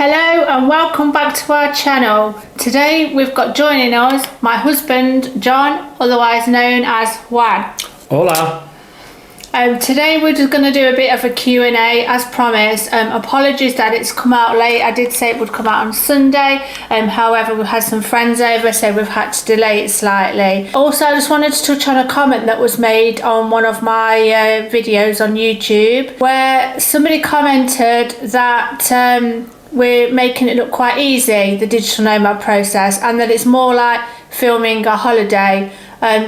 Hello and welcome back to our channel. Today we've got joining us my husband John, otherwise known as Juan. Hola. Today we're just going to do a bit of a Q&A as promised. Apologies that it's come out late. I did say it would come out on Sunday. However, we've had some friends over, so we've had to delay it slightly. Also, I just wanted to touch on a comment that was made on one of my videos on YouTube, where somebody commented that we're making it look quite easy, the digital nomad process, and that it's more like filming a holiday.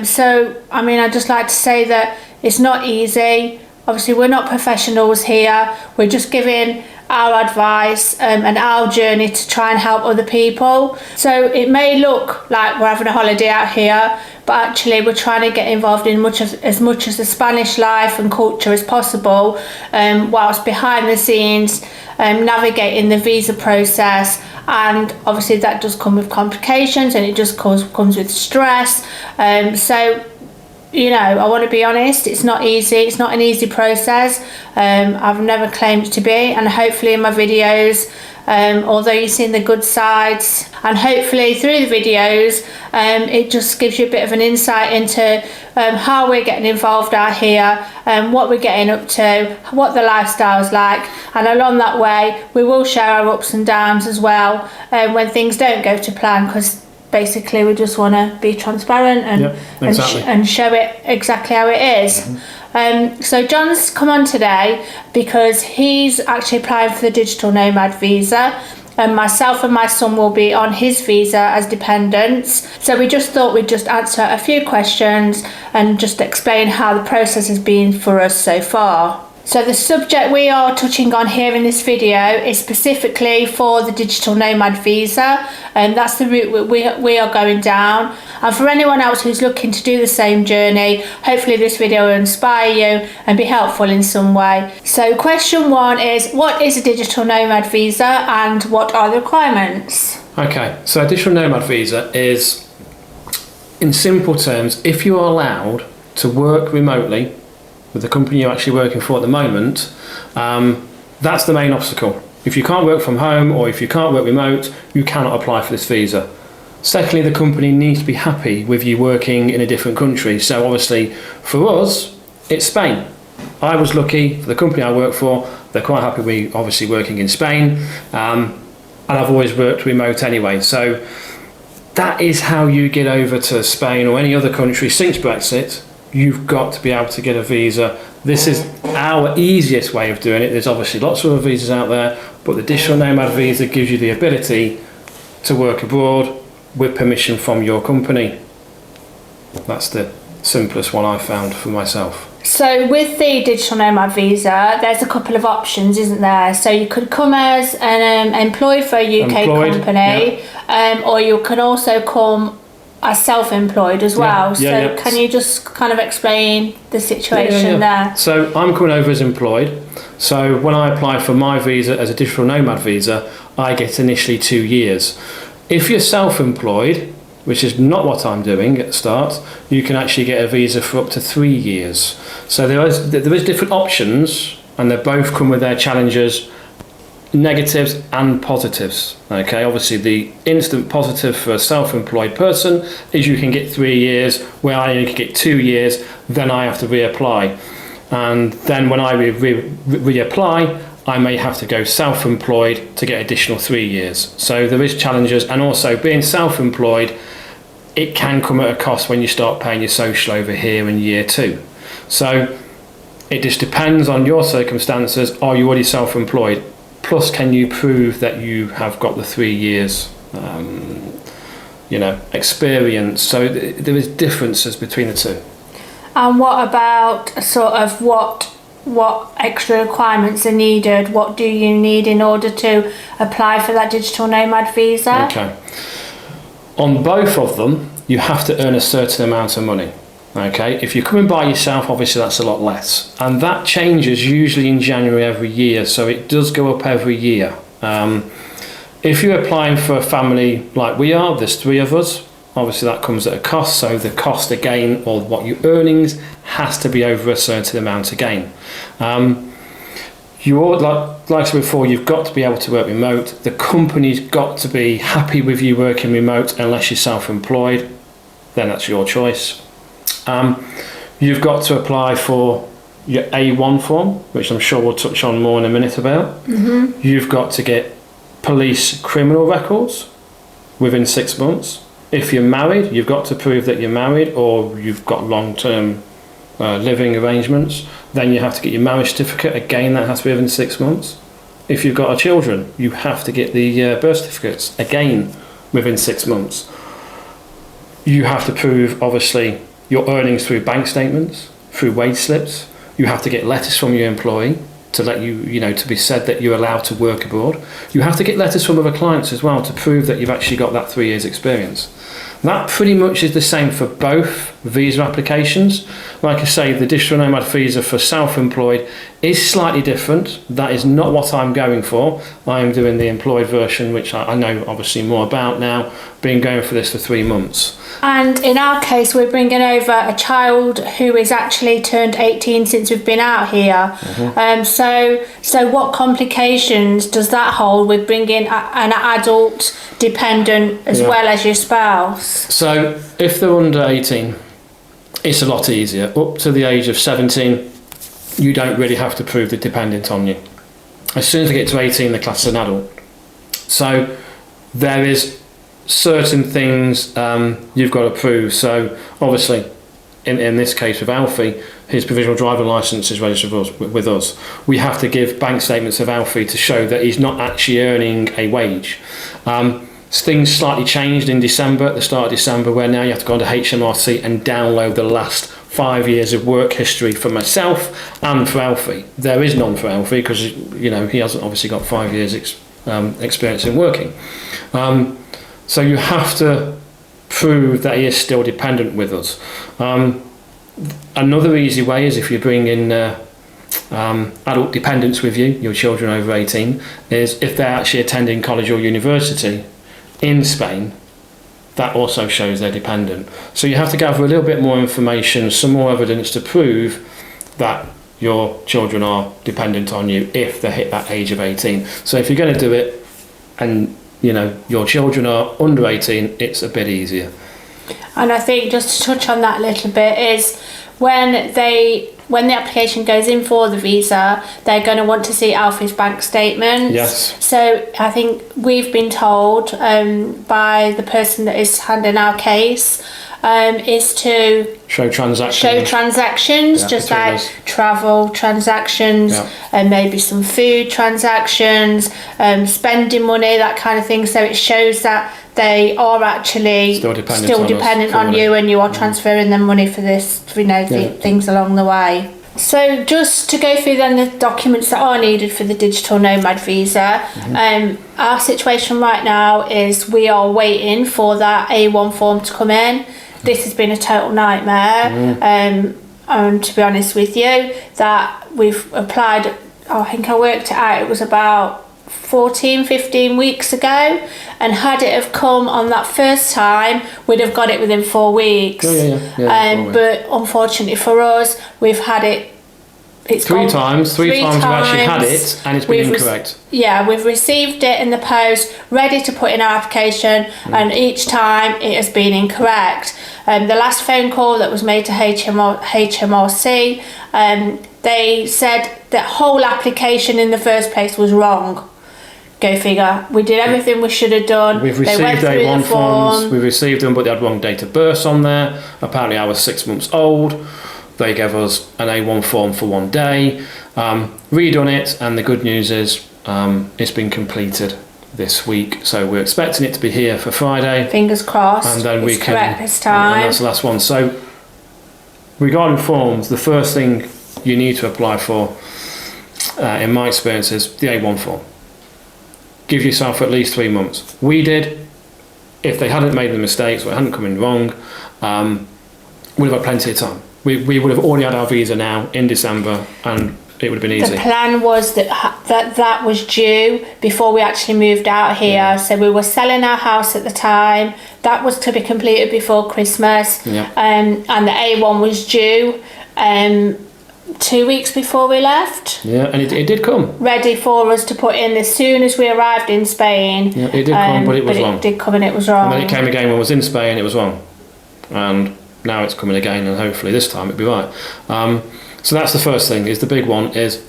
So, I mean, I'd just like to say that it's not easy. Obviously, we're not professionals here. We're just giving our advice and our journey to try and help other people. So it may look like we're having a holiday out here, but actually we're trying to get involved in as much as the Spanish life and culture as possible, whilst behind the scenes navigating the visa process. And obviously that does come with complications, and it just comes with stress. So, you know, I want to be honest, it's not easy. It's not an easy process. I've never claimed to be, and hopefully in my videos, although you've seen the good sides, and hopefully through the videos, it just gives you a bit of an insight into how we're getting involved out here, what we're getting up to, what the lifestyle's like, and along that way we will share our ups and downs as well when things don't go to plan, because basically we just want to be transparent and show it exactly how it is. So John's come on today because he's actually applying for the digital nomad visa, and myself and my son will be on his visa as dependents. So we just thought we'd just answer a few questions and just explain how the process has been for us so far. So the subject we are touching on here in this video is specifically for the digital nomad visa, and that's the route we are going down. And for anyone else who's looking to do the same journey, hopefully this video will inspire you and be helpful in some way. So question one is, what is a digital nomad visa and what are the requirements? Okay, so a digital nomad visa is, in simple terms, if you are allowed to work remotely with the company you're actually working for at the moment, that's the main obstacle. If you can't work from home or if you can't work remote, you cannot apply for this visa. Secondly, the company needs to be happy with you working in a different country. So obviously for us, it's Spain. I was lucky for the company I work for, they're quite happy with me obviously working in Spain, and I've always worked remote anyway. So that is how you get over to Spain or any other country since Brexit. You've got to be able to get a visa. This is our easiest way of doing it. There's obviously lots of other visas out there, but the digital nomad visa gives you the ability to work abroad with permission from your company. That's the simplest one I've found for myself. So with the digital nomad visa, there's a couple of options, isn't there? So you could come as an employed for a UK company, yeah. Or you can also come as self-employed as well. Can you just kind of explain the situation there? So I'm coming over as employed. So when I apply for my visa as a digital nomad visa, I get initially 2 years. If you're self-employed, which is not what I'm doing at the start, you can actually get a visa for up to 3 years. So there is different options, and they both come with their challenges, negatives and positives. Okay, obviously the instant positive for a self-employed person is you can get 3 years, where I only can get 2 years, then I have to reapply. And then when I reapply, I may have to go self-employed to get additional 3 years. So there is challenges, and also being self-employed, it can come at a cost when you start paying your social over here in year 2. So it just depends on your circumstances. Are you already self-employed? Plus, can you prove that you have got the 3 years, experience? So there is differences between the two. And what about sort of what extra requirements are needed? What do you need in order to apply for that digital nomad visa? Okay. On both of them, you have to earn a certain amount of money. Okay, if you're coming by yourself, obviously that's a lot less, and that changes usually in January every year, so it does go up every year. If you're applying for a family like we are, there's 3 of us, obviously that comes at a cost, so the cost again, or what your earnings, has to be over a certain amount again. You all, like I said before, you've got to be able to work remote. The company's got to be happy with you working remote unless you're self-employed. Then that's your choice. You've got to apply for your A1 form, which I'm sure we'll touch on more in a minute about. Mm-hmm. You've got to get police criminal records within 6 months. If you're married, you've got to prove that you're married or you've got long-term living arrangements. Then you have to get your marriage certificate. Again, that has to be within 6 months. If you've got children, you have to get the birth certificates. Again, within 6 months. You have to prove, obviously, your earnings through bank statements, through wage slips. You have to get letters from your employee to let you know, to be said that you're allowed to work abroad. You have to get letters from other clients as well to prove that you've actually got that 3 years experience. That pretty much is the same for both visa applications. Like I say, the digital nomad visa for self-employed is slightly different. That is not what I'm going for. I am doing the employed version, which I know obviously more about now, been going for this for 3 months. And in our case, we're bringing over a child who is actually turned 18 since we've been out here. Mm-hmm. So what complications does that hold with bringing an adult dependent as well as your spouse? So if they're under 18, it's a lot easier. Up to the age of 17, you don't really have to prove the dependent on you. As soon as they get to 18, they're classed as an adult. So there is certain things you've got to prove. So obviously, in this case with Alfie, his provisional driver licence is registered with us. We have to give bank statements of Alfie to show that he's not actually earning a wage. Things slightly changed in December, at the start of December, where now you have to go onto HMRC and download the last 5 years of work history for myself and for Alfie. There is none for Alfie because he hasn't obviously got 5 years experience in working. So you have to prove that he is still dependent with us. Another easy way is if you bring in adult dependents with you, your children over 18, is if they're actually attending college or university in Spain, that also shows they're dependent. So you have to gather a little bit more information, some more evidence to prove that your children are dependent on you if they hit that age of 18. So if you're going to do it and your children are under 18, it's a bit easier. And I think just to touch on that a little bit is when the application goes in for the visa, they're going to want to see Alfie's bank statements. Yes. So I think we've been told by the person that is handling our case is to show transactions, just like travel transactions, and maybe some food transactions, spending money, that kind of thing. So it shows that they are actually still dependent on you, and you are transferring them money for this, things along the way. So just to go through then the documents that are needed for the digital nomad visa, our situation right now is we are waiting for that A1 form to come in. This has been a total nightmare, and to be honest with you, that we've applied, I think I worked it out, it was about 15 weeks ago, and had it have come on that first time, we'd have got it within 4 weeks. But unfortunately for us, we've had it, three times we've actually had it, and it's been incorrect. We've received it in the post, ready to put in our application, and each time it has been incorrect. The last phone call that was made to HMRC, they said the whole application in the first place was wrong. Go figure. We did everything we should have done. We've received A1 forms, we received them, but they had wrong date of birth on there. Apparently I was 6 months old. They gave us an A1 form for 1 day, redone it, and the good news is it's been completed this week. So we're expecting it to be here for Friday. Fingers crossed. And then it's correct this time. And that's the last one. So regarding forms, the first thing you need to apply for, in my experience, is the A1 form. Give yourself at least 3 months. We did. If they hadn't made the mistakes or it hadn't come in wrong, we'd have had plenty of time. We would have already had our visa now in December, and it would have been easy. The plan was that was due before we actually moved out here. So we were selling our house at the time. That was to be completed before Christmas. And the A1 was due. 2 weeks before we left. Yeah, and it did come. Ready for us to put in as soon as we arrived in Spain. Yeah, it did come, but it was wrong. It did come and it was wrong. And then it came again when I was in Spain, it was wrong. And now it's coming again, and hopefully this time it'll be right. So that's the first thing, is the big one, is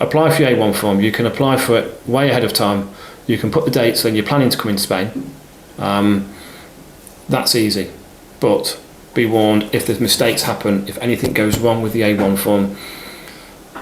apply for your A1 form. You can apply for it way ahead of time. You can put the dates when you're planning to come in Spain. That's easy. But be warned, if there's mistakes happen, if anything goes wrong with the A1 form,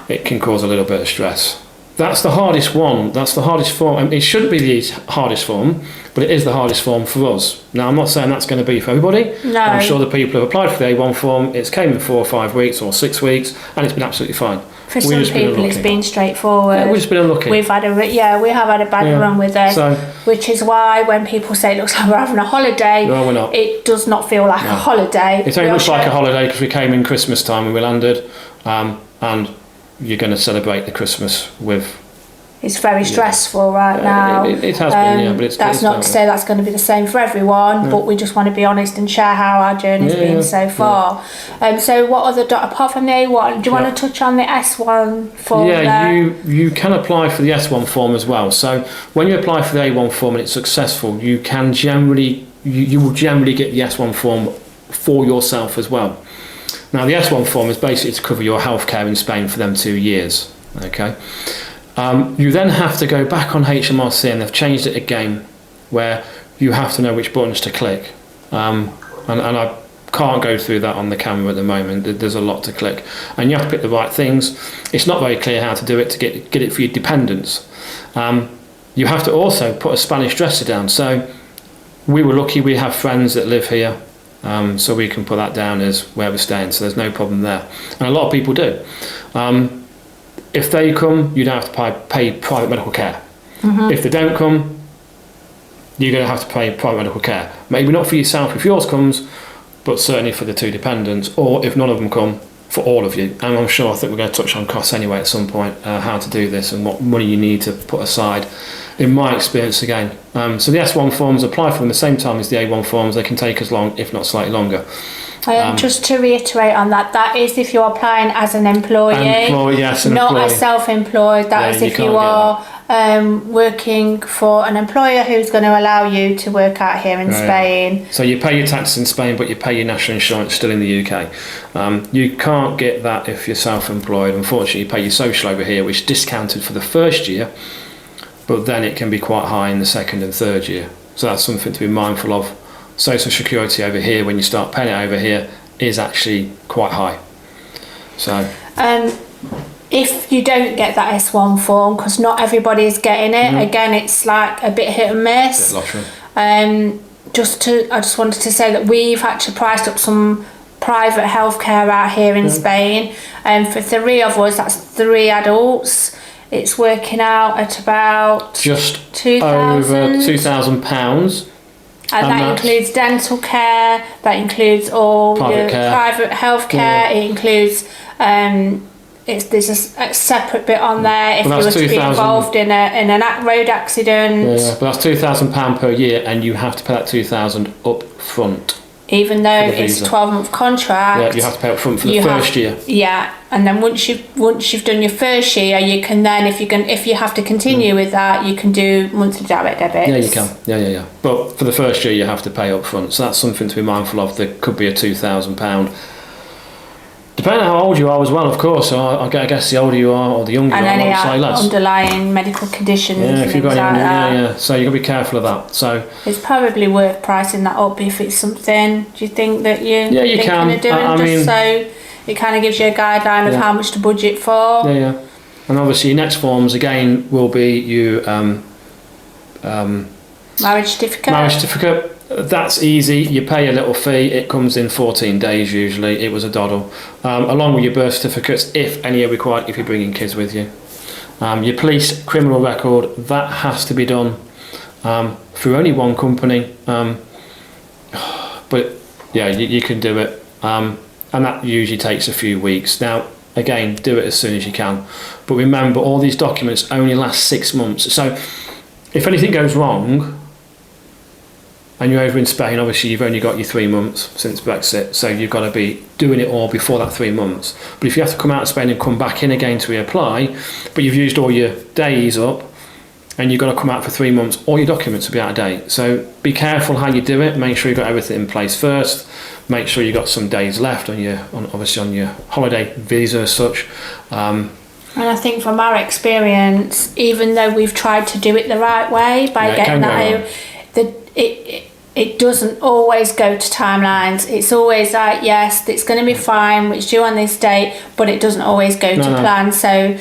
it can cause a little bit of stress. That's the hardest one. That's the hardest form. I mean, it shouldn't be the hardest form, but it is the hardest form for us. Now, I'm not saying that's going to be for everybody. No. I'm sure the people who have applied for the A1 form, it's came in 4 or 5 weeks or 6 weeks, and it's been absolutely fine. For some people, it's been straightforward. Yeah, we've just been unlucky. We have had a bad run with it, which is why when people say it looks like we're having a holiday, no, we're not. It does not feel like a holiday. It only looks like a holiday because we came in Christmas time when we landed, and you're going to celebrate the Christmas with. It's very stressful right now. It has been, but that's not to say that's going to be the same for everyone, but we just want to be honest and share how our journey's been so far. So what other, apart from the A1, do you want to touch on the S1 form? Yeah, you can apply for the S1 form as well. So when you apply for the A1 form and it's successful, you can generally, you will generally get the S1 form for yourself as well. Now the S1 form is basically to cover your healthcare in Spain for them 2 years, okay? You then have to go back on HMRC, and they've changed it again, where you have to know which buttons to click. And I can't go through that on the camera at the moment. There's a lot to click, and you have to pick the right things. It's not very clear how to do it to get it for your dependents. You have to also put a Spanish dresser down. So we were lucky; we have friends that live here, so we can put that down as where we're staying. So there's no problem there, and a lot of people do. If they come, you don't have to pay private medical care. If they don't come, you're going to have to pay private medical care. Maybe not for yourself if yours comes, but certainly for the 2 dependents, or if none of them come, for all of you. And I'm sure, I think we're going to touch on costs anyway at some point, how to do this and what money you need to put aside. In my experience again. So the S1 forms, apply for them at the same time as the A1 forms. They can take as long, if not slightly longer. Just to reiterate on that, that is if you're applying as an employee, not as self-employed. That is if you are working for an employer who's going to allow you to work out here in Spain. So you pay your taxes in Spain, but you pay your national insurance still in the UK. You can't get that if you're self-employed. Unfortunately, you pay your social over here, which is discounted for the first year, but then it can be quite high in the second and third year. So that's something to be mindful of. Social security over here, when you start paying it over here, is actually quite high. So if you don't get that S1 form, because not everybody is getting it, again, it's like a bit hit and miss. I just wanted to say that we've actually priced up some private healthcare out here in Spain, and for 3 of us, that's 3 adults. It's working out at about just £2,000. over £2,000. And that includes dental care, that includes all your private health care, it includes, there's a separate bit on there if you were to be involved in a road accident. Yeah, but that's £2,000 per year, and you have to pay that £2,000 up front. Even though it's a 12-month contract. Yeah, you have to pay up front for the first year. Yeah, and then once you've done your first year, you can then, if you have to continue with that, you can do monthly direct debits. Yeah, you can. Yeah. But for the first year, you have to pay up front. So that's something to be mindful of. There could be a £2,000. Depending on how old you are as well, of course. So I guess the older you are or the younger you are, and less. Underlying medical conditions. Yeah, if you've got any, So you've got to be careful of that. So it's probably worth pricing that up if it's something. Do you think that you can do it so it kind of gives you a guideline of how much to budget for? Yeah. And obviously your next forms again will be you marriage certificate. That's easy. You pay a little fee. It comes in 14 days usually. It was a doddle. Along with your birth certificates, if any are required, if you're bringing kids with you. Your police criminal record, that has to be done through only one company. But yeah, you can do it. And that usually takes a few weeks. Now, again, do it as soon as you can. But remember, all these documents only last 6 months. So if anything goes wrong, and you're over in Spain, obviously you've only got your 3 months since Brexit, so you've got to be doing it all before that 3 months. But if you have to come out of Spain and come back in again to reapply, but you've used all your days up, and you've got to come out for 3 months, all your documents will be out of date. So be careful how you do it. Make sure you've got everything in place first. Make sure you've got some days left on your holiday visa as such. And I think from our experience, even though we've tried to do it the right way by getting that, it doesn't always go to timelines. It's always like, yes, it's going to be fine, it's due on this date, but it doesn't always go to plan. So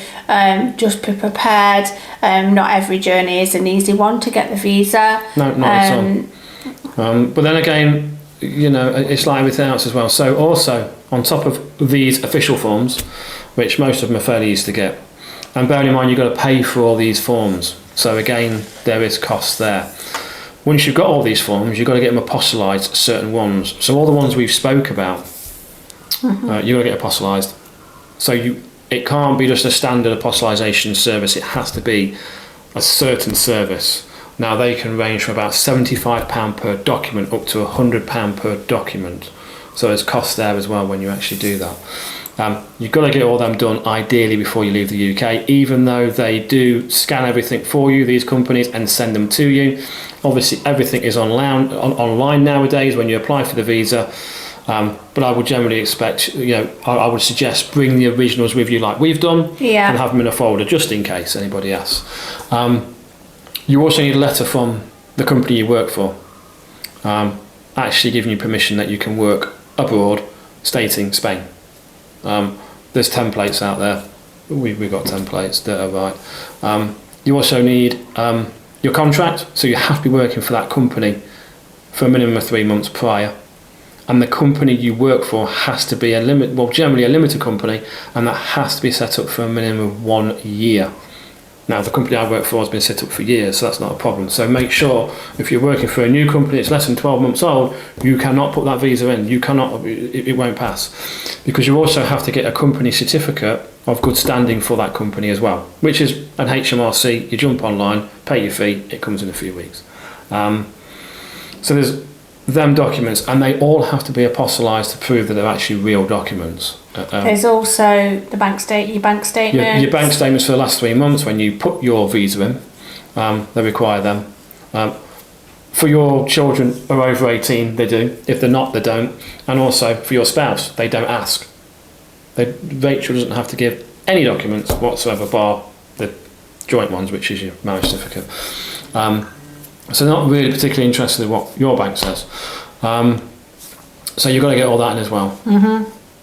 just be prepared. Not every journey is an easy one to get the visa. No, not at all. But then again, it's like everything else as well. So also, on top of these official forms, which most of them are fairly easy to get, and bearing in mind you've got to pay for all these forms. So again, there is cost there. Once you've got all these forms, you've got to get them apostolized, certain ones. So all the ones we've spoke about, you've got to get apostolized. So it can't be just a standard apostolization service. It has to be a certain service. Now they can range from about £75 per document up to £100 per document. So there's cost there as well when you actually do that. You've got to get all them done ideally before you leave the UK, even though they do scan everything for you, these companies, and send them to you. Obviously everything is online nowadays when you apply for the visa, but I would generally expect, I would suggest bring the originals with you like we've done, and have them in a folder just in case anybody asks. You also need a letter from the company you work for, actually giving you permission that you can work abroad, stating Spain. There's templates out there. We've got templates that are right. You also need your contract, so you have to be working for that company for a minimum of 3 months prior, and the company you work for has to be generally a limited company, and that has to be set up for a minimum of 1 year. Now the company I work for has been set up for years, so that's not a problem. So make sure if you're working for a new company that's less than 12 months old, you cannot put that visa in. You cannot, it won't pass, because you also have to get a company certificate of good standing for that company as well, which is an HMRC. You jump online, pay your fee, it comes in a few weeks. So there's them documents, and they all have to be apostolized to prove that they're actually real documents. There's also the bank statements. Your bank statements for the last 3 months when you put your visa in, they require them. For your children who are over 18, they do. If they're not, they don't. And also for your spouse, they don't ask. Rachel doesn't have to give any documents whatsoever, bar the joint ones, which is your marriage certificate. So they're not really particularly interested in what your bank says. So you've got to get all that in as well.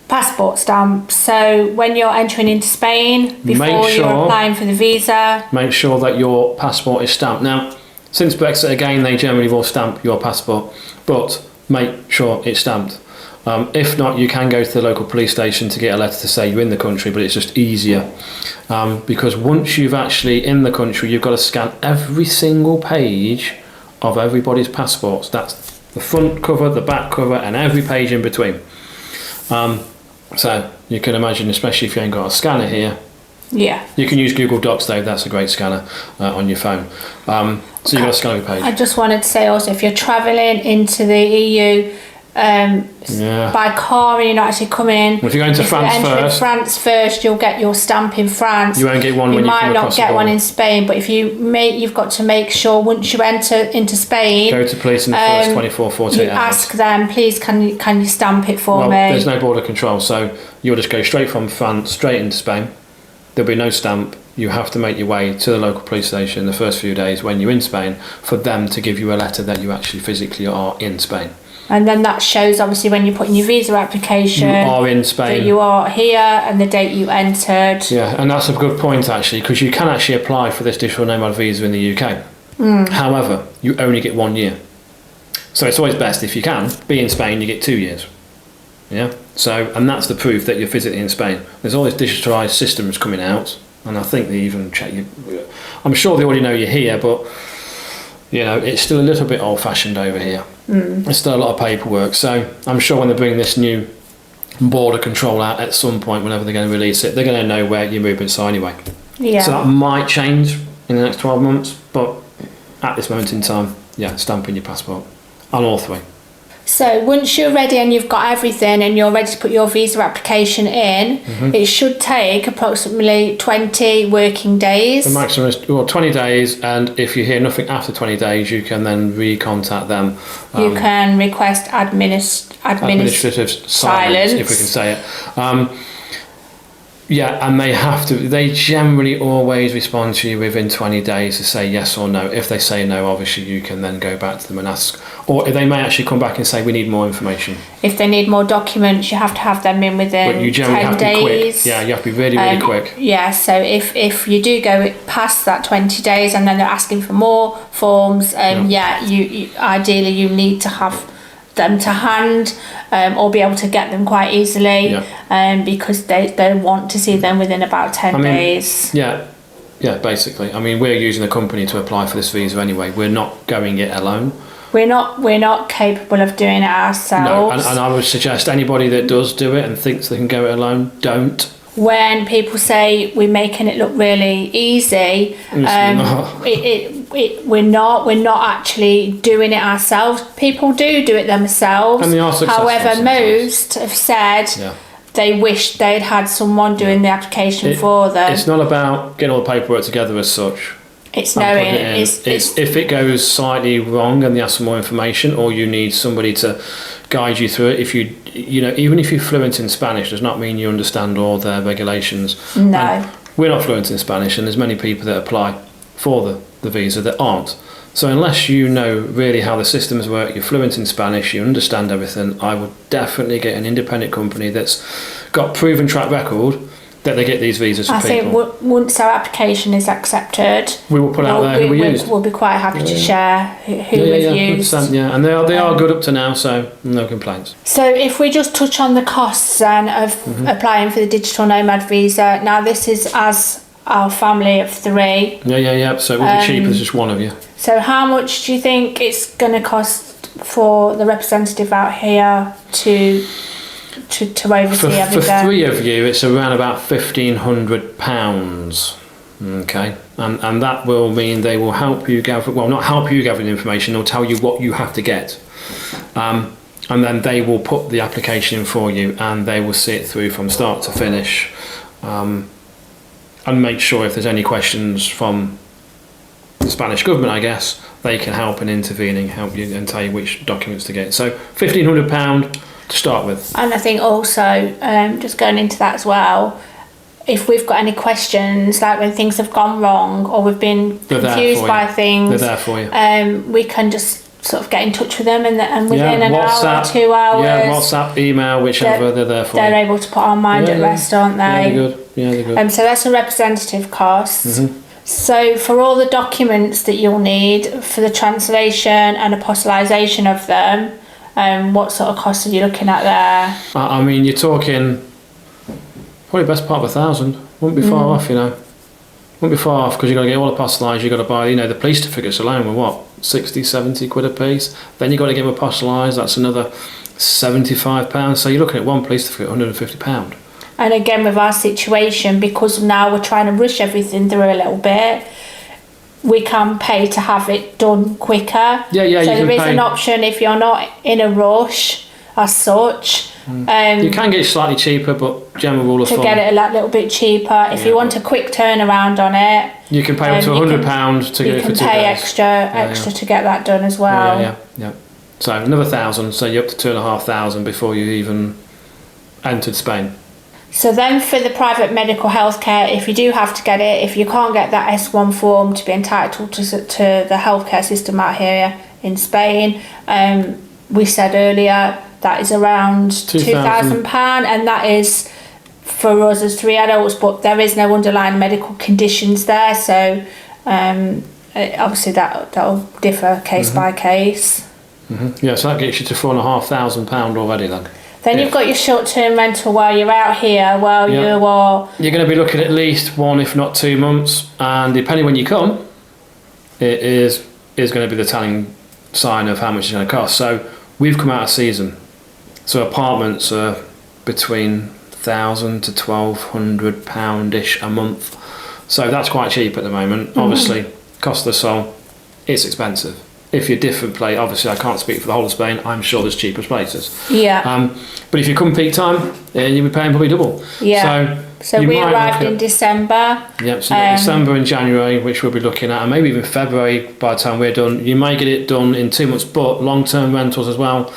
Passport stamp. So when you're entering into Spain, before you're applying for the visa, make sure that your passport is stamped. Now, since Brexit again, they generally will stamp your passport, but make sure it's stamped. If not, you can go to the local police station to get a letter to say you're in the country, but it's just easier. Because once you've actually in the country, you've got to scan every single page of everybody's passports. That's the front cover, the back cover, and every page in between. So you can imagine, especially if you ain't got a scanner here. Yeah. You can use Google Docs though, that's a great scanner on your phone. So you've got to scan every page. I just wanted to say also, if you're travelling into the EU by car and you're not actually coming in, well, if you're going to France first, you'll get your stamp in France. You won't get one when you come across the border. You might not get one in Spain, but if you've got to make sure once you enter into Spain, go to police in the first 24, 48 hours. Ask them, please, can you stamp it for me? There's no border control, so you'll just go straight from France straight into Spain. There'll be no stamp. You have to make your way to the local police station the first few days when you're in Spain for them to give you a letter that you actually physically are in Spain. And then that shows, obviously, when you put in your visa application, you are in Spain, that you are here and the date you entered. Yeah, and that's a good point actually, because you can actually apply for this digital nomad visa in the UK. However, you only get 1 year. So it's always best, if you can, be in Spain, you get 2 years. Yeah. So, and that's the proof that you're physically in Spain. There's all these digitalised systems coming out, and I think they even check you. I'm sure they already know you're here, but it's still a little bit old-fashioned over here. There's still a lot of paperwork. So I'm sure when they bring this new border control out at some point, whenever they're going to release it, they're going to know where your movements are anyway. Yeah. So that might change in the next 12 months, but at this moment in time, stamping your passport. on all three. So once you're ready and you've got everything and you're ready to put your visa application in, it should take approximately 20 working days. The maximum is 20 days, and if you hear nothing after 20 days, you can then recontact them. You can request administrative silence, if we can say it. Yeah, and they generally always respond to you within 20 days to say yes or no. If they say no, obviously you can then go back to them and ask, or they may actually come back and say we need more information. If they need more documents, you have to have them in within 10 days. But you generally have to be quick. Yeah, you have to be really, really quick. Yeah, so if you do go past that 20 days and then they're asking for more forms, you ideally you need to have them to hand, or be able to get them quite easily, because they want to see them within about 10 days. Yeah, basically. I mean, we're using a company to apply for this visa anyway. We're not going it alone. We're not capable of doing it ourselves. No, and I would suggest anybody that does do it and thinks they can go it alone, don't. When people say we're making it look really easy, we're not actually doing it ourselves. People do it themselves. And they are successful. However, most have said they wish they'd had someone doing the application for them. It's not about getting all the paperwork together as such. It's knowing it's if it goes slightly wrong and they ask for more information, or you need somebody to guide you through it. If even if you're fluent in Spanish, does not mean you understand all their regulations. No, and we're not fluent in Spanish, and there's many people that apply for the visa that aren't. So unless you know really how the systems work, you're fluent in Spanish, you understand everything, I would definitely get an independent company that's got proven track record that they get these visas for people. I think once our application is accepted, we will put out there who we used. We'll be quite happy to share who we've used. And they are good up to now, so no complaints. So if we just touch on the costs then of applying for the digital nomad visa, now this is as our family of 3. Yeah. So it would be cheaper as just one of you. So how much do you think it's going to cost for the representative out here to oversee everything? For 3 of you, it's around about £1,500. Okay, and that will mean they will help you gather. Well, not help you gather the information. They'll tell you what you have to get, and then they will put the application in for you, and they will see it through from start to finish, and make sure if there's any questions from the Spanish government, I guess they can help in intervening, help you and tell you which documents to get. So £1,500 to start with. And I think also, just going into that as well, if we've got any questions, like when things have gone wrong or we've been confused by things, they're there for you. We can just sort of get in touch with them, and within an WhatsApp, hour or 2 hours, WhatsApp, email, whichever, they're there for you. They're able to put our mind at rest, aren't they? Yeah, they're good. So that's a representative cost. So for all the documents that you'll need for the translation and apostolization of them, what sort of costs are you looking at there? I mean, you're talking probably best part of £1,000. Wouldn't be far off, Wouldn't be far off, because you've got to get all apostolized. You've got to buy, the police certificates alone were what, 60, 70 quid a piece. Then you've got to get them apostolized. That's another £75. So you're looking at one police certificate, £150. And again, with our situation, because now we're trying to rush everything through a little bit, we can pay to have it done quicker. Yeah, so you there is pay. an option if you're not in a rush as such. You can get it slightly cheaper, but general rule of thumb, to get it a little bit cheaper. If you want a quick turnaround on it, you can pay up to £100 to get it for 2 days. You can pay extra to get that done as well. Yeah. So another £1,000, so you're up to £2,500 before you even entered Spain. So then for the private medical healthcare, if you do have to get it, if you can't get that S1 form to be entitled to the healthcare system out here in Spain, we said earlier that is around £2,000, and that is for us as 3 adults, but there is no underlying medical conditions there, so obviously that'll differ case by case. Yeah, so that gets you to £4,500 already then. Then you've got your short-term rental while you're out here, you're going to be looking at least 1, if not 2 months, and depending when you come, it is going to be the telling sign of how much it's going to cost. So we've come out of season, so apartments are between £1,000 to £1,200 a month, so that's quite cheap at the moment. Obviously, cost of the soul, it's expensive. if you're different place, obviously I can't speak for the whole of Spain. I'm sure there's cheaper places. Yeah. But if you come peak time, you'll be paying probably double. Yeah. So we arrived in December. Yeah, so you've got December and January, which we'll be looking at, and maybe even February by the time we're done. You may get it done in 2 months, but long-term rentals as well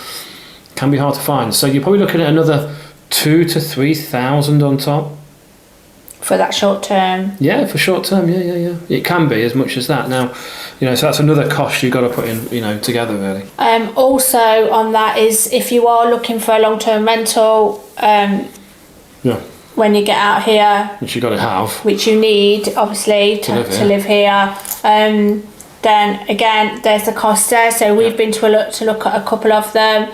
can be hard to find. So you're probably looking at another 2,000 to 3,000 on top. For that short term? Yeah, for short term, yeah. It can be as much as that. Now, so that's another cost you've got to put in, together really. Also on that is if you are looking for a long-term rental, when you get out here, which you've got to have, which you need obviously to live here, then again there's the cost there. So we've been to look at a couple of them.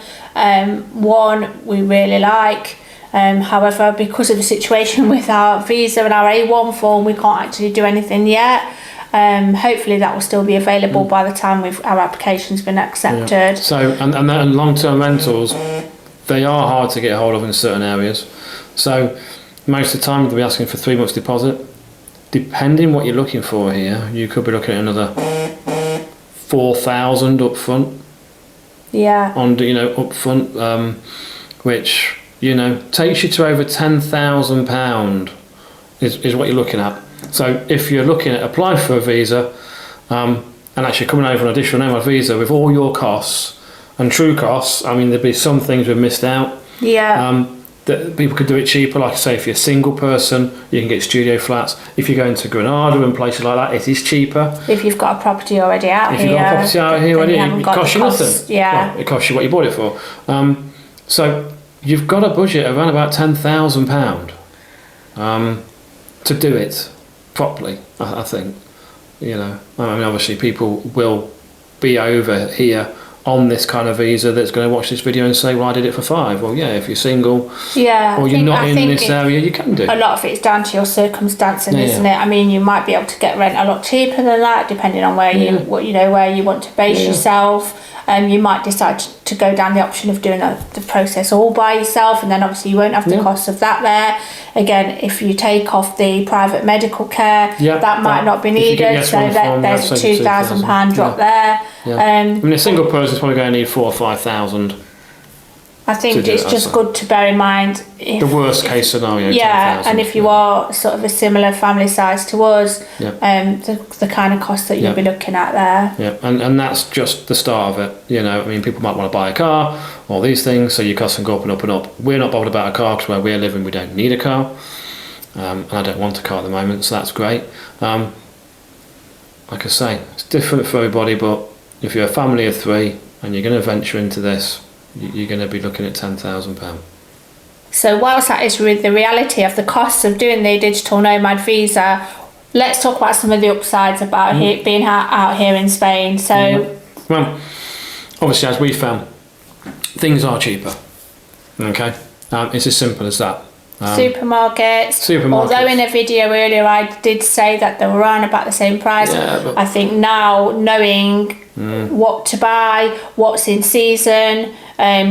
One we really like. However, because of the situation with our visa and our A1 form, we can't actually do anything yet. Hopefully that will still be available by the time our application's been accepted. Yeah. So, and long-term rentals, they are hard to get hold of in certain areas. So most of the time they'll be asking for 3 months deposit. Depending what you're looking for here, you could be looking at another 4,000 up front. Yeah. Up front, which takes you to over £10,000 is what you're looking at. So if you're looking at applying for a visa and actually coming over an additional Nomad visa with all your costs and true costs, I mean, there'd be some things we've missed out. Yeah. That people could do it cheaper. Like I say, if you're a single person, you can get studio flats. If you're going to Granada and places like that, it is cheaper. If you've got a property already out here. If you've got a property out here already, it costs you nothing. Yeah. Well, it costs you what you bought it for. So you've got a budget around about £10,000 to do it properly, I think. I mean, obviously people will be over here on this kind of visa that's going to watch this video and say, well, I did it for 5. Well, yeah, if you're single or you're not in this area, you can do. A lot of it's down to your circumstances, isn't it? I mean, you might be able to get rent a lot cheaper than that, depending on where where you want to base yourself. You might decide to go down the option of doing the process all by yourself, and then obviously you won't have the cost of that there. Again, if you take off the private medical care, that might not be needed, so there's a £2,000 drop there. I mean, a single person's probably going to need 4,000 or 5,000. I think it's just good to bear in mind the worst case scenario. Yeah, and if you are sort of a similar family size to us, the kind of cost that you'll be looking at there. Yeah, and that's just the start of it. I mean, people might want to buy a car, all these things, so your costs can go up and up and up. We're not bothered about a car because where we're living, we don't need a car, and I don't want a car at the moment, so that's great. Like I say, it's different for everybody, but if you're a family of 3 and you're going to venture into this, you're going to be looking at £10,000. So whilst that is with the reality of the costs of doing the digital nomad visa, let's talk about some of the upsides about being out here in Spain. So, well, obviously, as we found, things are cheaper. Okay, it's as simple as that. Supermarkets. Although in a video earlier I did say that they were around about the same price, I think now knowing what to buy, what's in season,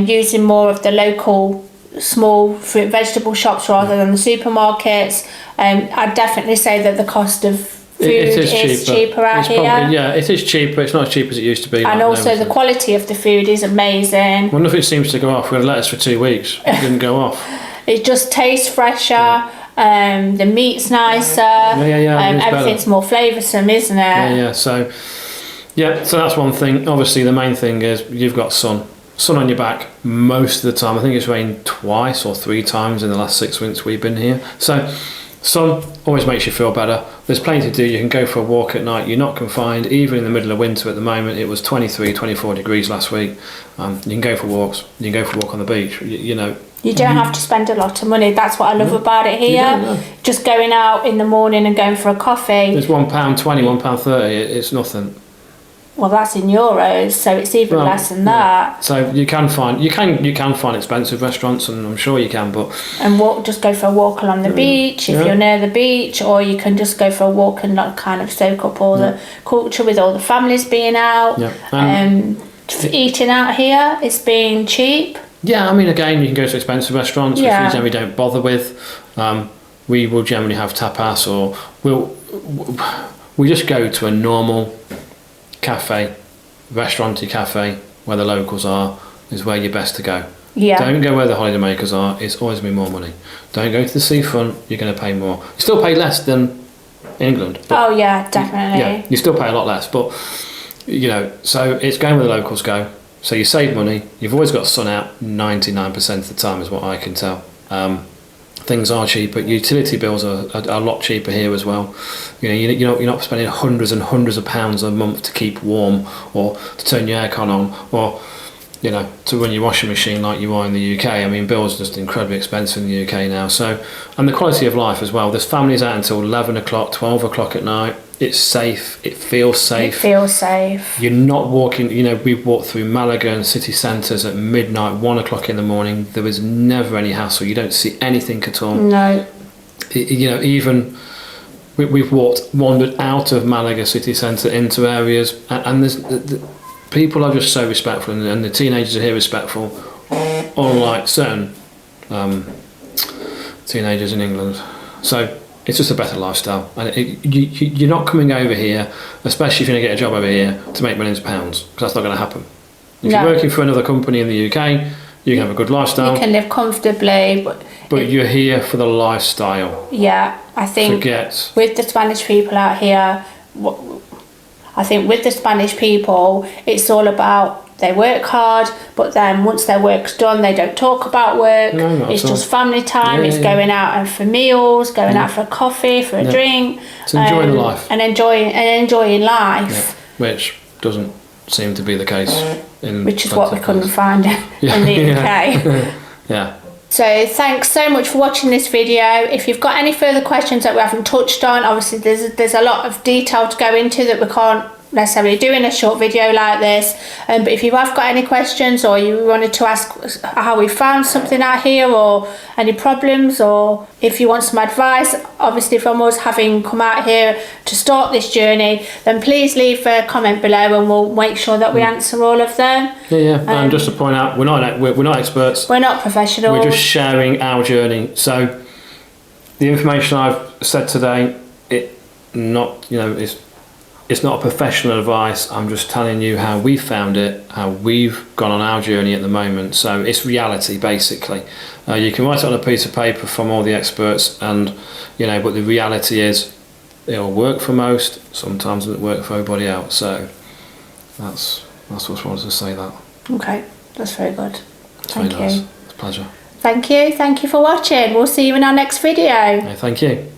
using more of the local small fruit vegetable shops rather than the supermarkets, I'd definitely say that the cost of food is cheaper out here. It is cheaper. It's not as cheap as it used to be. And also the quality of the food is amazing. Well, nothing seems to go off. We had lettuce for 2 weeks. It didn't go off. It just tastes fresher. The meat's nicer. Everything's more flavoursome, isn't it? So that's one thing. Obviously, the main thing is you've got sun on your back most of the time. I think it's rained 2 or 3 times in the last 6 weeks we've been here. So sun always makes you feel better. There's plenty to do. You can go for a walk at night. You're not confined. Even in the middle of winter at the moment, it was 23, 24 degrees last week. You can go for walks. You can go for a walk on the beach. You don't have to spend a lot of money. That's what I love about it here. Just going out in the morning and going for a coffee. It's £1.20, £1.30. It's nothing. Well, that's in euros, so it's even less than that. So you can find expensive restaurants, and I'm sure you can, just go for a walk along the beach if you're near the beach, or you can just go for a walk and kind of soak up all the culture with all the families being out. Eating out here, it's being cheap. Yeah, I mean, again, you can go to expensive restaurants, which we generally don't bother with. We will generally have tapas, or we just go to a normal cafe restauranty cafe where the locals are is where you're best to go. Yeah. Don't go where the holiday makers are. It's always going to be more money. Don't go to the seafront. You're going to pay more. You still pay less than England. Oh yeah, definitely. Yeah, you still pay a lot less, but you know, so it's going where the locals go. So you save money. You've always got sun out 99% of the time, is what I can tell. Things are cheaper. Utility bills are a lot cheaper here as well. You know, you're not spending hundreds and hundreds of pounds a month to keep warm, or to turn your aircon on, or you know, to run your washing machine like you are in the UK. I mean, bills are just incredibly expensive in the UK now. So, and the quality of life as well. There's families out until 11 o'clock, 12 o'clock at night. It's safe. It feels safe. It feels safe. You're not walking, you know, we've walked through Malaga and city centres at midnight, 1 o'clock in the morning. There is never any hassle. You don't see anything at all. No. You know, even we've wandered out of Malaga city centre into areas, and there's people are just so respectful, and the teenagers are here respectful, unlike certain teenagers in England. So it's just a better lifestyle, and you're not coming over here, especially if you're going to get a job over here, to make millions of pounds, because that's not going to happen. If you're working for another company in the UK, you can have a good lifestyle. You can live comfortably, but you're here for the lifestyle. Yeah, I think with the Spanish people out here, I think with the Spanish people, it's all about they work hard, but then once their work's done, they don't talk about work. No, it's just family time. It's going out and for meals, going out for a coffee, for a drink. It's enjoying the life. And enjoying life. Yeah. Which doesn't seem to be the case in which is what we couldn't find in the UK. Yeah. So thanks so much for watching this video. If you've got any further questions that we haven't touched on, obviously there's a lot of detail to go into that we can't necessarily do in a short video like this, but if you have got any questions, or you wanted to ask how we found something out here, or any problems, or if you want some advice, obviously from us having come out here to start this journey, then please leave a comment below and we'll make sure that we answer all of them. And just to point out, we're not experts, we're not professionals, we're just sharing our journey. So the information I've said today, it's not a professional advice. I'm just telling you how we found it, how we've gone on our journey at the moment. So it's reality, basically. You can write it on a piece of paper from all the experts, and but the reality is, it'll work for most. Sometimes it doesn't work for everybody else. So that's what I wanted to say. That. Okay, that's very good. Thank you. Nice. It's a pleasure. Thank you for watching. We'll see you in our next video. Thank you.